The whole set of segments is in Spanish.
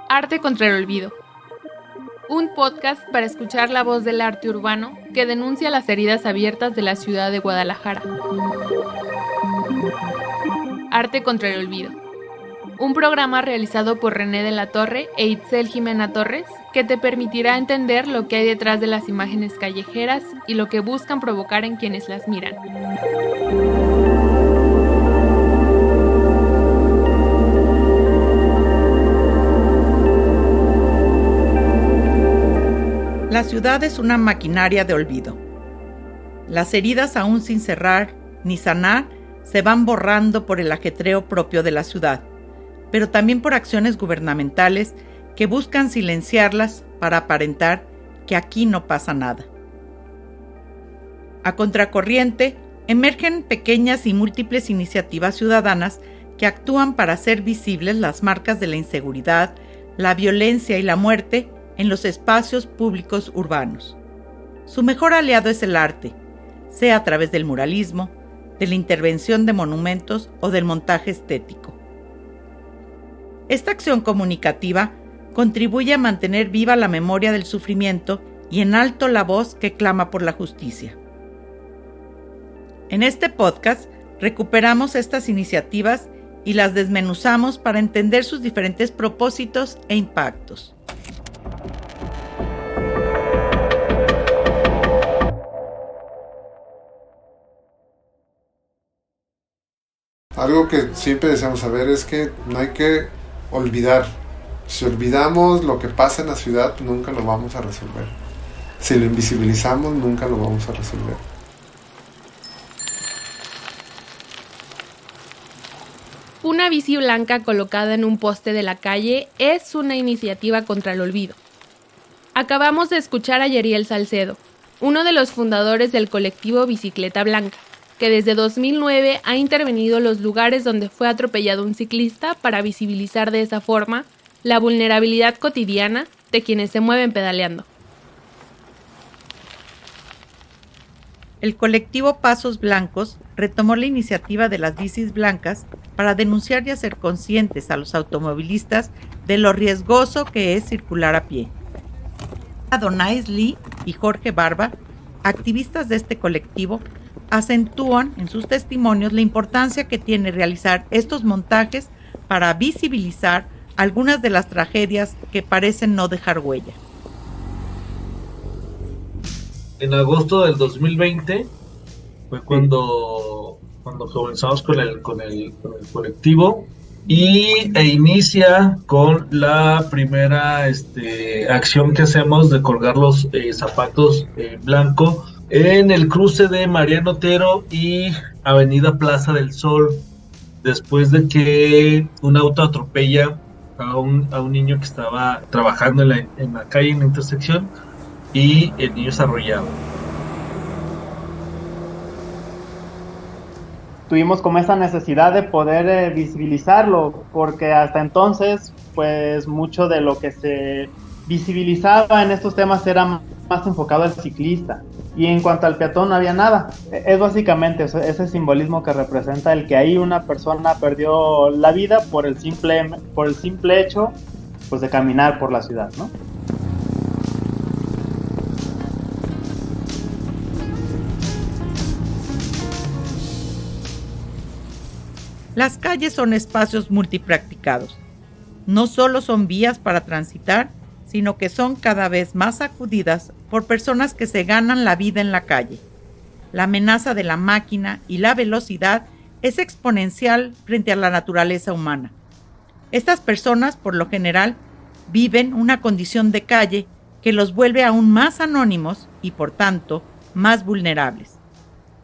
Arte contra el olvido. Un podcast para escuchar la voz del arte urbano que denuncia las heridas abiertas de la ciudad de Guadalajara. Arte contra el olvido. Un programa realizado por René de la Torre e Itzel Jimena Torres que te permitirá entender lo que hay detrás de las imágenes callejeras y lo que buscan provocar en quienes las miran. La ciudad es una maquinaria de olvido. Las heridas aún sin cerrar ni sanar se van borrando por el ajetreo propio de la ciudad, pero también por acciones gubernamentales que buscan silenciarlas para aparentar que aquí no pasa nada. A contracorriente, emergen pequeñas y múltiples iniciativas ciudadanas que actúan para hacer visibles las marcas de la inseguridad, la violencia y la muerte en los espacios públicos urbanos. Su mejor aliado es el arte, sea a través del muralismo, de la intervención de monumentos o del montaje estético. Esta acción comunicativa contribuye a mantener viva la memoria del sufrimiento y en alto la voz que clama por la justicia. En este podcast recuperamos estas iniciativas y las desmenuzamos para entender sus diferentes propósitos e impactos. Algo que siempre deseamos saber es que no hay que olvidar. Si olvidamos lo que pasa en la ciudad, nunca lo vamos a resolver. Si lo invisibilizamos, nunca lo vamos a resolver. Una bici blanca colocada en un poste de la calle es una iniciativa contra el olvido. Acabamos de escuchar a Yeriel Salcedo, uno de los fundadores del colectivo Bicicleta Blanca, que desde 2009 ha intervenido en los lugares donde fue atropellado un ciclista para visibilizar de esa forma la vulnerabilidad cotidiana de quienes se mueven pedaleando. El colectivo Pasos Blancos retomó la iniciativa de las bicis blancas para denunciar y hacer conscientes a los automovilistas de lo riesgoso que es circular a pie. Adonais Lee y Jorge Barba, activistas de este colectivo, acentúan en sus testimonios la importancia que tiene realizar estos montajes para visibilizar algunas de las tragedias que parecen no dejar huella. En agosto del 2020 fue cuando comenzamos con el colectivo e inicia con la primera acción que hacemos de colgar los zapatos blanco en el cruce de Mariano Otero y Avenida Plaza del Sol, después de que un auto atropella a un niño que estaba trabajando en la calle, en la intersección, y el niño es arrollado. Tuvimos como esa necesidad de poder visibilizarlo, porque hasta entonces, pues mucho de lo que se visibilizaba en estos temas era más enfocado al ciclista, y en cuanto al peatón no había nada. Es básicamente ese simbolismo que representa el que ahí una persona perdió la vida por el simple hecho, pues, de caminar por la ciudad, ¿no? Las calles son espacios multipracticados. No solo son vías para transitar, sino que son cada vez más acudidas por personas que se ganan la vida en la calle. La amenaza de la máquina y la velocidad es exponencial frente a la naturaleza humana. Estas personas, por lo general, viven una condición de calle que los vuelve aún más anónimos y, por tanto, más vulnerables.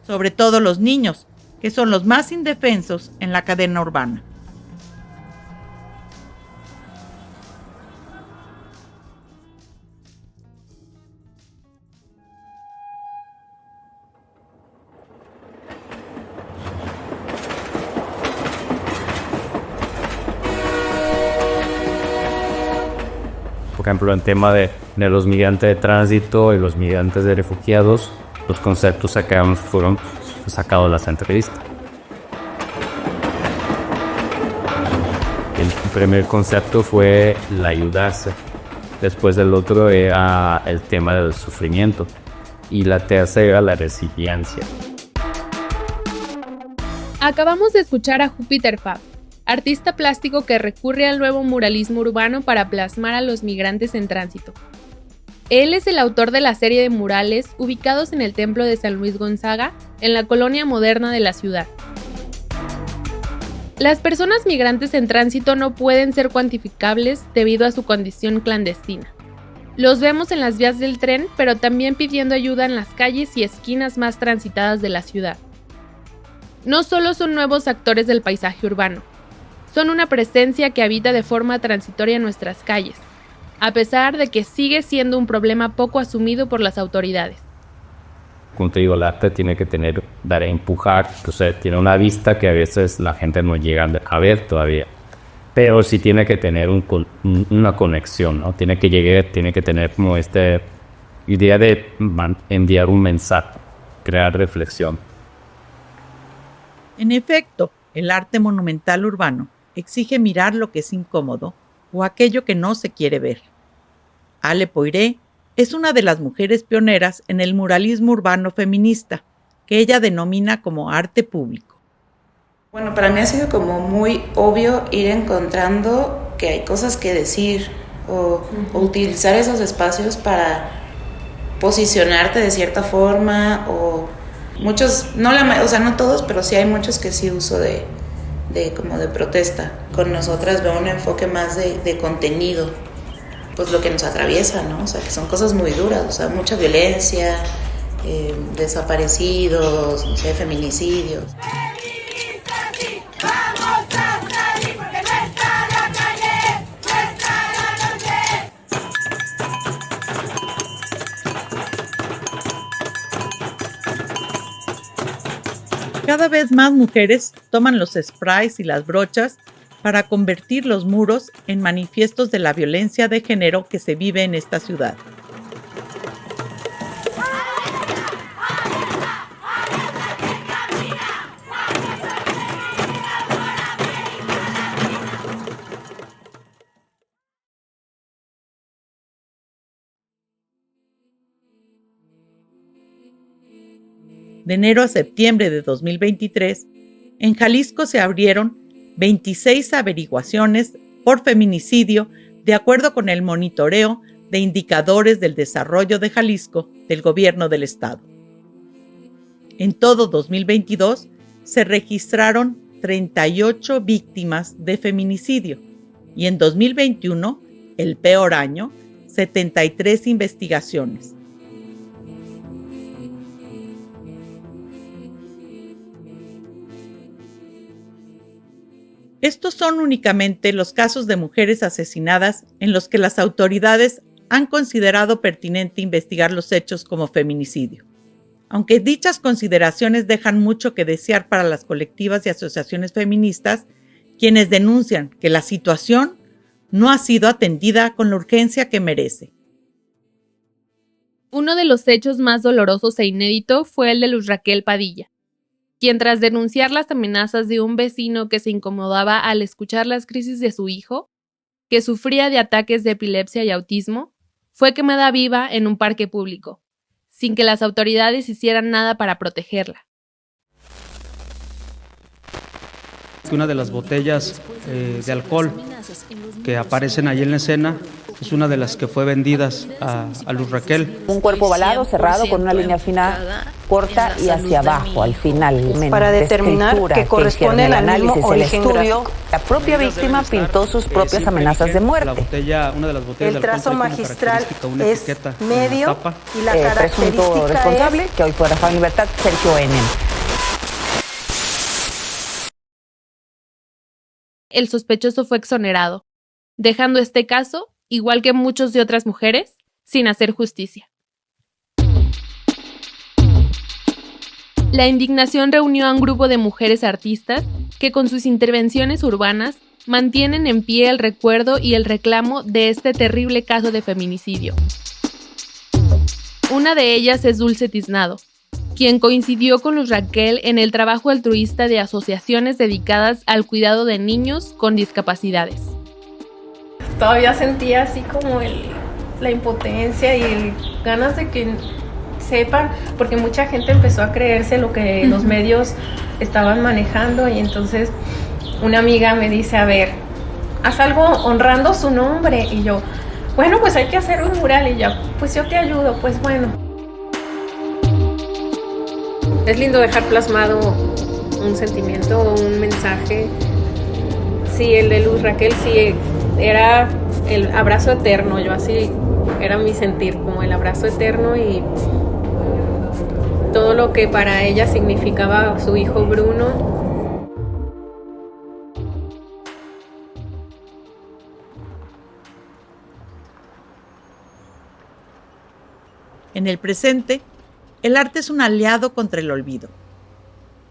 Sobre todo los niños, que son los más indefensos en la cadena urbana. Por ejemplo, en tema de los migrantes de tránsito y los migrantes de refugiados, los conceptos que fueron sacados de las entrevistas. El primer concepto fue el ayudarse. Después el otro era el tema del sufrimiento. Y la tercera era la resiliencia. Acabamos de escuchar a Júpiter Fab, artista plástico que recurre al nuevo muralismo urbano para plasmar a los migrantes en tránsito. Él es el autor de la serie de murales ubicados en el Templo de San Luis Gonzaga, en la colonia moderna de la ciudad. Las personas migrantes en tránsito no pueden ser cuantificables debido a su condición clandestina. Los vemos en las vías del tren, pero también pidiendo ayuda en las calles y esquinas más transitadas de la ciudad. No solo son nuevos actores del paisaje urbano, son una presencia que habita de forma transitoria en nuestras calles, a pesar de que sigue siendo un problema poco asumido por las autoridades. Como te digo, el arte tiene que dar a empujar, o sea, tiene una vista que a veces la gente no llega a ver todavía, pero sí tiene que tener una conexión, ¿no? Tiene que tener como esta idea de enviar un mensaje, crear reflexión. En efecto, el arte monumental urbano exige mirar lo que es incómodo o aquello que no se quiere ver. Ale Poiré es una de las mujeres pioneras en el muralismo urbano feminista, que ella denomina como arte público. Bueno, para mí ha sido como muy obvio ir encontrando que hay cosas que decir o utilizar esos espacios para posicionarte de cierta forma, o muchos, no todos, pero sí hay muchos que sí uso de protesta. Con nosotras veo un enfoque más de contenido, pues lo que nos atraviesa, ¿no? O sea, que son cosas muy duras, o sea, mucha violencia, desaparecidos, no sé, feminicidios. Cada vez más mujeres toman los sprays y las brochas para convertir los muros en manifiestos de la violencia de género que se vive en esta ciudad. De enero a septiembre de 2023, en Jalisco se abrieron 26 averiguaciones por feminicidio de acuerdo con el monitoreo de indicadores del desarrollo de Jalisco del gobierno del estado. En todo 2022 se registraron 38 víctimas de feminicidio y en 2021, el peor año, 73 investigaciones. Estos son únicamente los casos de mujeres asesinadas en los que las autoridades han considerado pertinente investigar los hechos como feminicidio. Aunque dichas consideraciones dejan mucho que desear para las colectivas y asociaciones feministas, quienes denuncian que la situación no ha sido atendida con la urgencia que merece. Uno de los hechos más dolorosos e inédito fue el de Luz Raquel Padilla, quien tras denunciar las amenazas de un vecino que se incomodaba al escuchar las crisis de su hijo, que sufría de ataques de epilepsia y autismo, fue quemada viva en un parque público, sin que las autoridades hicieran nada para protegerla. Una de las botellas de alcohol que aparecen ahí en la escena es una de las que fue vendidas a Luz Raquel. Un cuerpo ovalado, cerrado, con una línea fina, corta y hacia abajo, al final. Para determinar que corresponde al análisis, el estudio. La propia víctima pintó sus propias amenazas de muerte. Una de las botellas el trazo magistral es medio y la presunto responsable, que hoy fue dejado en libertad, Sergio N. El sospechoso fue exonerado, dejando este caso, igual que muchos de otras mujeres, sin hacer justicia. La indignación reunió a un grupo de mujeres artistas que con sus intervenciones urbanas mantienen en pie el recuerdo y el reclamo de este terrible caso de feminicidio. Una de ellas es Dulce Tiznado, quien coincidió con Luz Raquel en el trabajo altruista de asociaciones dedicadas al cuidado de niños con discapacidades. Todavía sentía así como la impotencia y ganas de que sepan, porque mucha gente empezó a creerse lo que los medios estaban manejando, y entonces una amiga me dice, a ver, haz algo honrando su nombre, y yo, bueno, pues hay que hacer un mural, y ya, pues yo te ayudo, pues bueno. Es lindo dejar plasmado un sentimiento o un mensaje. Sí, el de Luz Raquel sí era el abrazo eterno, yo así era mi sentir, como el abrazo eterno y todo lo que para ella significaba su hijo Bruno. En el presente, el arte es un aliado contra el olvido.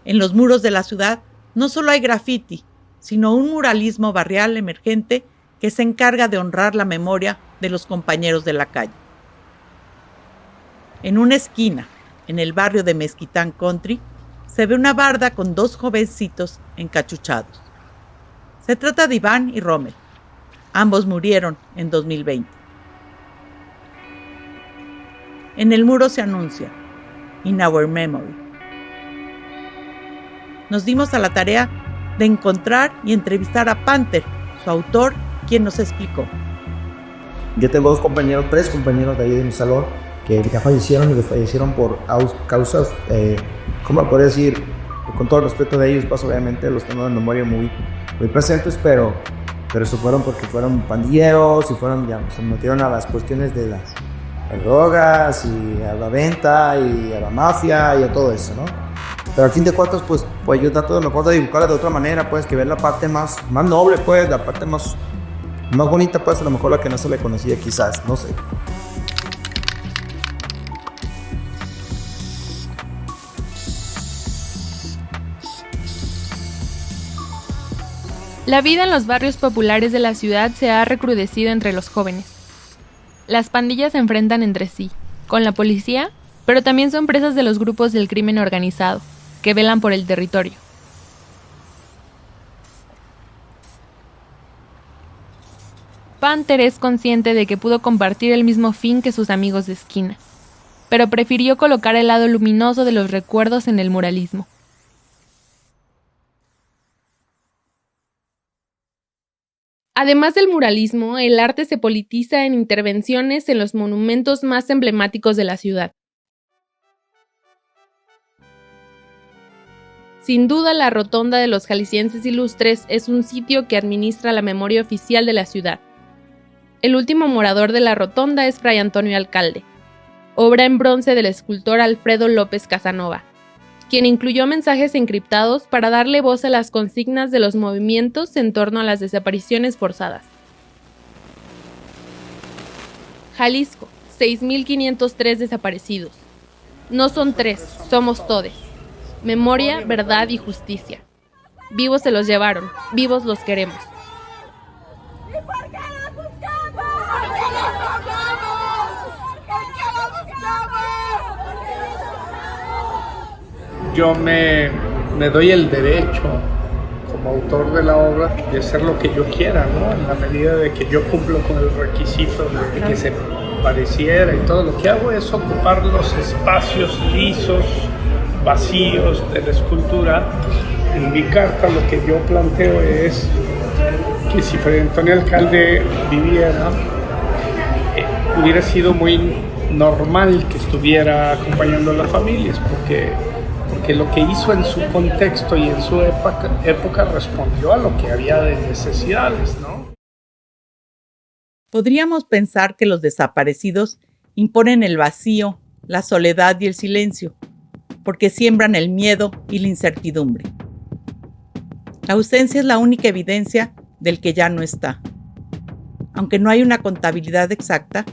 En los muros de la ciudad no solo hay graffiti, sino un muralismo barrial emergente que se encarga de honrar la memoria de los compañeros de la calle. En una esquina, en el barrio de Mezquitán Country, se ve una barda con 2 jovencitos encachuchados. Se trata de Iván y Rommel. Ambos murieron en 2020. En el muro se anuncia, In Our Memory. Nos dimos a la tarea de encontrar y entrevistar a Panther, su autor, quien nos explicó. Yo tengo 3 compañeros de ahí de mi salón que ya fallecieron y que fallecieron por causas, ¿cómo podría decir? Con todo el respeto de ellos, pues obviamente los tengo en memoria muy presentes, pero eso fueron porque fueron pandilleros y se metieron a las cuestiones de las drogas y a la venta y a la mafia y a todo eso, ¿no? Pero al fin de cuentas, pues yo trato de mejor de dibujarla de otra manera, pues, que ver la parte más noble, pues, la parte más bonita, pues, a lo mejor la que no se le conocía quizás, no sé. La vida en los barrios populares de la ciudad se ha recrudecido entre los jóvenes. Las pandillas se enfrentan entre sí, con la policía, pero también son presas de los grupos del crimen organizado, que velan por el territorio. Panther es consciente de que pudo compartir el mismo fin que sus amigos de esquina, pero prefirió colocar el lado luminoso de los recuerdos en el muralismo. Además del muralismo, el arte se politiza en intervenciones en los monumentos más emblemáticos de la ciudad. Sin duda, la Rotonda de los Jaliscienses Ilustres es un sitio que administra la memoria oficial de la ciudad. El último morador de la Rotonda es Fray Antonio Alcalde, obra en bronce del escultor Alfredo López Casanova, quien incluyó mensajes encriptados para darle voz a las consignas de los movimientos en torno a las desapariciones forzadas. Jalisco, 6.503 desaparecidos. No son 3, somos todes. Memoria, verdad y justicia. Vivos se los llevaron, vivos los queremos. ¿Y por qué los buscamos? ¿Por qué los buscamos? ¿Por qué los buscamos? Yo me doy el derecho, como autor de la obra, de hacer lo que yo quiera, ¿no? En la medida de que yo cumplo con el requisito de que se pareciera, y todo lo que hago es ocupar los espacios lisos, vacíos de la escultura. En mi carta lo que yo planteo es que si Fray Antonio Alcalde viviera, hubiera sido muy normal que estuviera acompañando a las familias, porque lo que hizo en su contexto y en su época respondió a lo que había de necesidades, ¿no? Podríamos pensar que los desaparecidos imponen el vacío, la soledad y el silencio, porque siembran el miedo y la incertidumbre. La ausencia es la única evidencia del que ya no está. Aunque no hay una contabilidad exacta,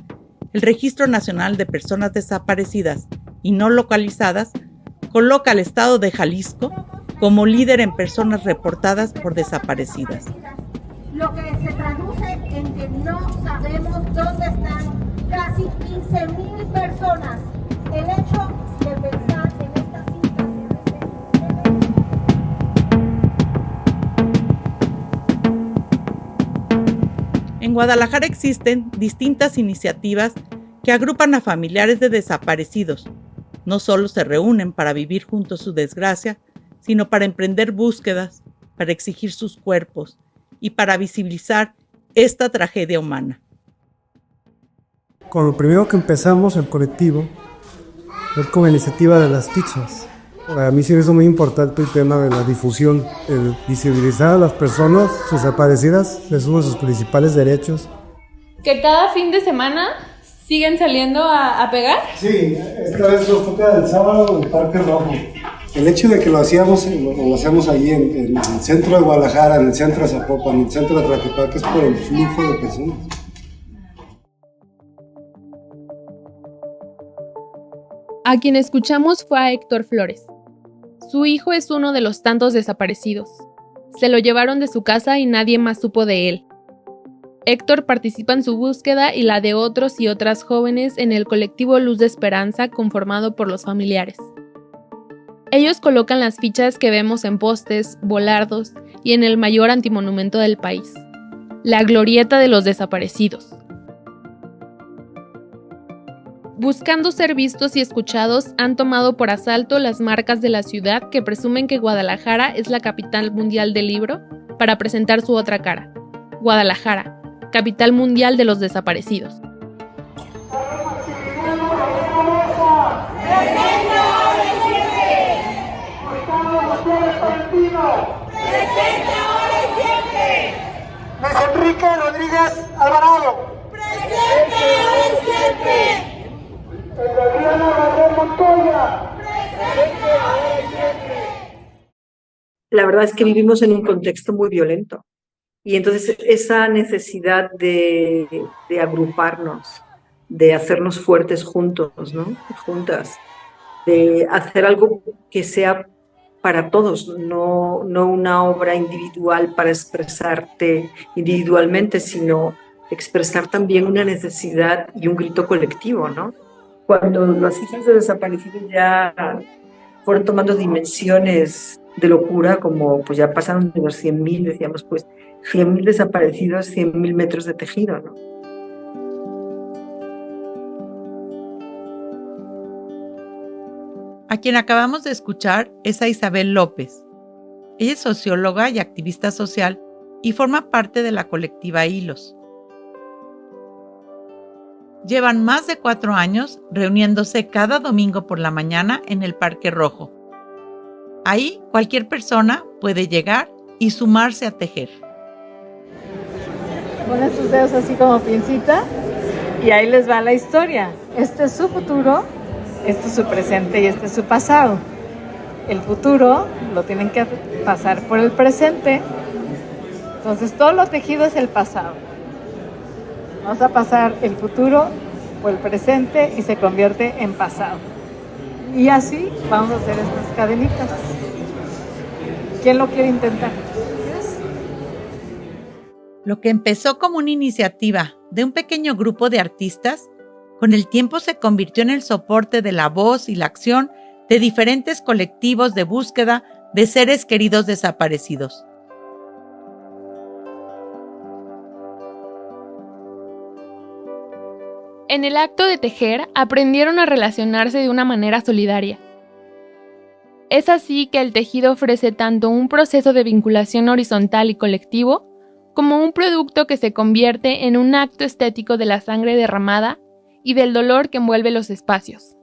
el Registro Nacional de Personas Desaparecidas y No Localizadas coloca al estado de Jalisco como líder en personas reportadas por desaparecidas. Lo que se traduce en que no sabemos dónde están casi 15,000 personas. El hecho de pensar en Guadalajara existen distintas iniciativas que agrupan a familiares de desaparecidos. No solo se reúnen para vivir juntos su desgracia, sino para emprender búsquedas, para exigir sus cuerpos y para visibilizar esta tragedia humana. Con lo primero que empezamos el colectivo fue con la iniciativa de las pizzas. Para mí sí es muy importante el tema de la difusión, el visibilizar a las personas desaparecidas, es uno de sus principales derechos. ¿Que cada fin de semana siguen saliendo a pegar? Sí, esta vez nos toca el sábado en el Parque Rojo. El hecho de que lo hacemos ahí en el centro de Guadalajara, en el centro de Zapopan, en el centro de Tlaquepaque, es por el flujo de personas. A quien escuchamos fue a Héctor Flores. Su hijo es uno de los tantos desaparecidos. Se lo llevaron de su casa y nadie más supo de él. Héctor participa en su búsqueda y la de otros y otras jóvenes en el colectivo Luz de Esperanza conformado por los familiares. Ellos colocan las fichas que vemos en postes, volardos y en el mayor antimonumento del país, la Glorieta de los Desaparecidos. Buscando ser vistos y escuchados, han tomado por asalto las marcas de la ciudad que presumen que Guadalajara es la capital mundial del libro para presentar su otra cara. Guadalajara, capital mundial de los desaparecidos. Luis Enrique Rodríguez Alvarado. Presente ahora y siempre. Adriana Barrera Montoya. Presente ahora y siempre. La verdad es que vivimos en un contexto muy violento y entonces esa necesidad de agruparnos, de hacernos fuertes juntos, ¿no? Juntas, de hacer algo que sea para todos, no una obra individual para expresarte individualmente, sino expresar también una necesidad y un grito colectivo, ¿no? Cuando las cifras de desaparecidos ya fueron tomando dimensiones de locura, como pues ya pasaron de los 100.000, decíamos pues 100.000 desaparecidos, 100.000 metros de tejido, ¿no? A quien acabamos de escuchar es a Isabel López. Ella es socióloga y activista social y forma parte de la colectiva Hilos. Llevan más de 4 años reuniéndose cada domingo por la mañana en el Parque Rojo. Ahí cualquier persona puede llegar y sumarse a tejer. Ponen sus dedos así como pincita y ahí les va la historia. Este es su futuro, este es su presente y este es su pasado. El futuro lo tienen que pasar por el presente. Entonces todo lo tejido es el pasado. Vamos a pasar el futuro por el presente y se convierte en pasado. Y así vamos a hacer estas cadenitas. ¿Quién lo quiere intentar? Lo que empezó como una iniciativa de un pequeño grupo de artistas, con el tiempo se convirtió en el soporte de la voz y la acción de diferentes colectivos de búsqueda de seres queridos desaparecidos. En el acto de tejer, aprendieron a relacionarse de una manera solidaria. Es así que el tejido ofrece tanto un proceso de vinculación horizontal y colectivo, como un producto que se convierte en un acto estético de la sangre derramada y del dolor que envuelve los espacios.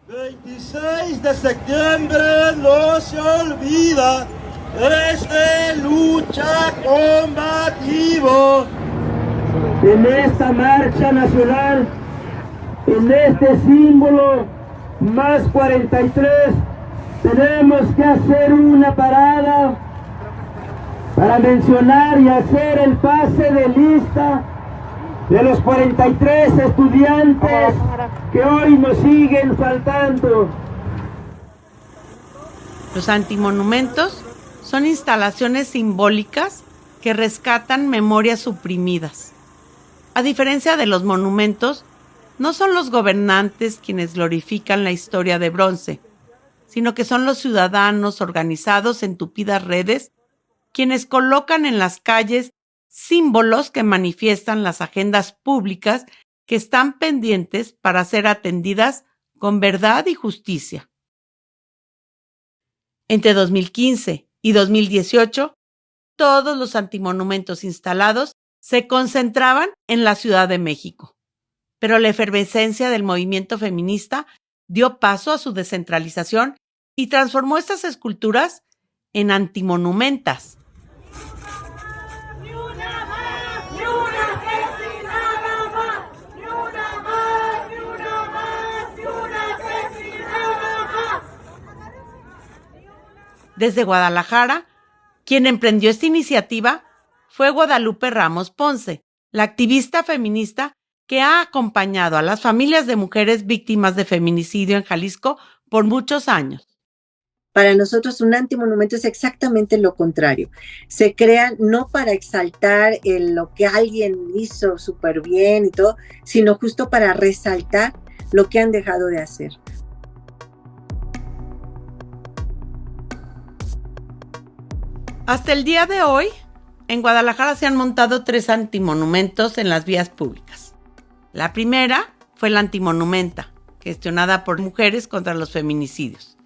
...26 de septiembre no se olvida... ...es de lucha combativo. En esta marcha nacional, en este símbolo más 43, tenemos que hacer una parada para mencionar y hacer el pase de lista de los 43 estudiantes que hoy nos siguen faltando. Los antimonumentos son instalaciones simbólicas que rescatan memorias suprimidas. A diferencia de los monumentos, no son los gobernantes quienes glorifican la historia de bronce, sino que son los ciudadanos organizados en tupidas redes quienes colocan en las calles símbolos que manifiestan las agendas públicas que están pendientes para ser atendidas con verdad y justicia. Entre 2015 y 2018, todos los antimonumentos instalados se concentraban en la Ciudad de México, pero la efervescencia del movimiento feminista dio paso a su descentralización y transformó estas esculturas en antimonumentas. Desde Guadalajara, quien emprendió esta iniciativa fue Guadalupe Ramos Ponce, la activista feminista que ha acompañado a las familias de mujeres víctimas de feminicidio en Jalisco por muchos años. Para nosotros un antimonumento es exactamente lo contrario. Se crean no para exaltar lo que alguien hizo súper bien y todo, sino justo para resaltar lo que han dejado de hacer. Hasta el día de hoy, en Guadalajara se han montado 3 antimonumentos en las vías públicas. La primera fue la Antimonumenta, gestionada por Mujeres contra los Feminicidios.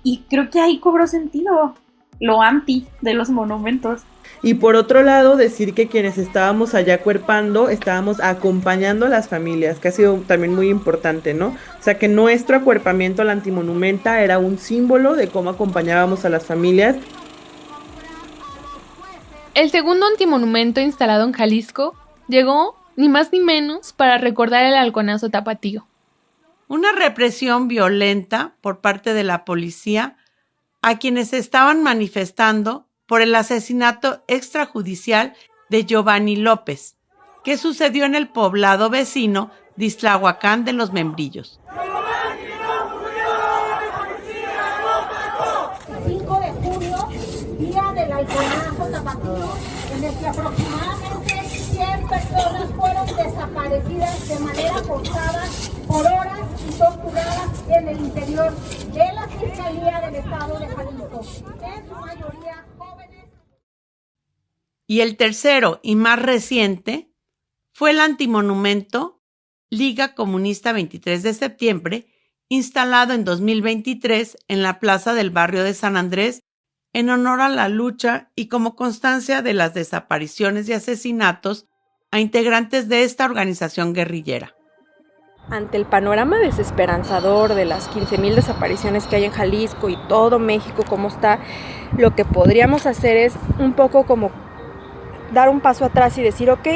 Y creo que ahí cobró sentido lo anti de los monumentos. Y por otro lado, decir que quienes estábamos allá acuerpando, estábamos acompañando a las familias, que ha sido también muy importante, ¿no? O sea, que nuestro acuerpamiento a la Antimonumenta era un símbolo de cómo acompañábamos a las familias. El segundo antimonumento instalado en Jalisco llegó, ni más ni menos, para recordar el halconazo tapatío. Una represión violenta por parte de la policía a quienes estaban manifestando por el asesinato extrajudicial de Giovanni López, que sucedió en el poblado vecino de Ixtlahuacán de los Membrillos. 5 de junio, día del halconazo tapatío, en el que aproximadamente 100 personas fueron desaparecidas de manera forzada por horas y torturadas en el interior de la Fiscalía del Estado de Jalisco, en su mayoría jóvenes. Y el tercero y más reciente fue el antimonumento Liga Comunista 23 de septiembre, instalado en 2023 en la plaza del barrio de San Andrés, en honor a la lucha y como constancia de las desapariciones y asesinatos a integrantes de esta organización guerrillera. Ante el panorama desesperanzador de las 15,000 desapariciones que hay en Jalisco y todo México como está, lo que podríamos hacer es un poco como dar un paso atrás y decir, ok,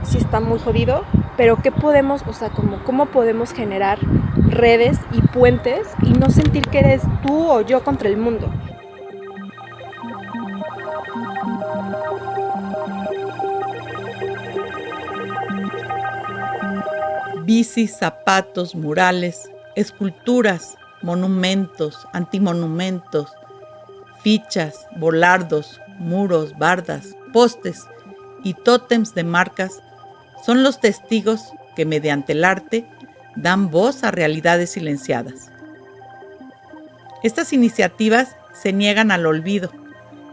sí está muy jodido, pero ¿qué podemos, cómo podemos generar redes y puentes y no sentir que eres tú o yo contra el mundo? Bicis, zapatos, murales, esculturas, monumentos, antimonumentos, fichas, volardos, muros, bardas, postes y tótems de marcas son los testigos que mediante el arte dan voz a realidades silenciadas. Estas iniciativas se niegan al olvido,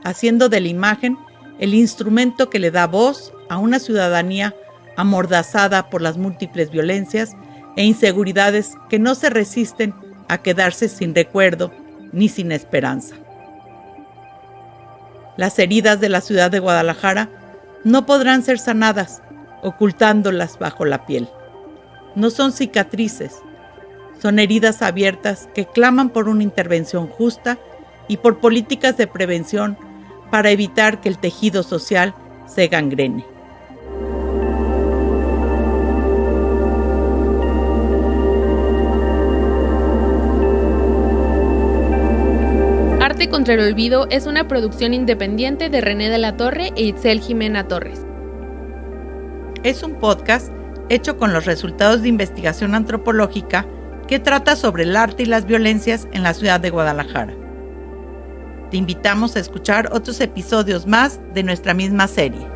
haciendo de la imagen el instrumento que le da voz a una ciudadanía amordazada por las múltiples violencias e inseguridades que no se resisten a quedarse sin recuerdo ni sin esperanza. Las heridas de la ciudad de Guadalajara no podrán ser sanadas ocultándolas bajo la piel. No son cicatrices, son heridas abiertas que claman por una intervención justa y por políticas de prevención para evitar que el tejido social se gangrene. Arte contra el Olvido es una producción independiente de René de la Torre e Itzel Jimena Torres. Es un podcast hecho con los resultados de investigación antropológica que trata sobre el arte y las violencias en la ciudad de Guadalajara. Te invitamos a escuchar otros episodios más de nuestra misma serie.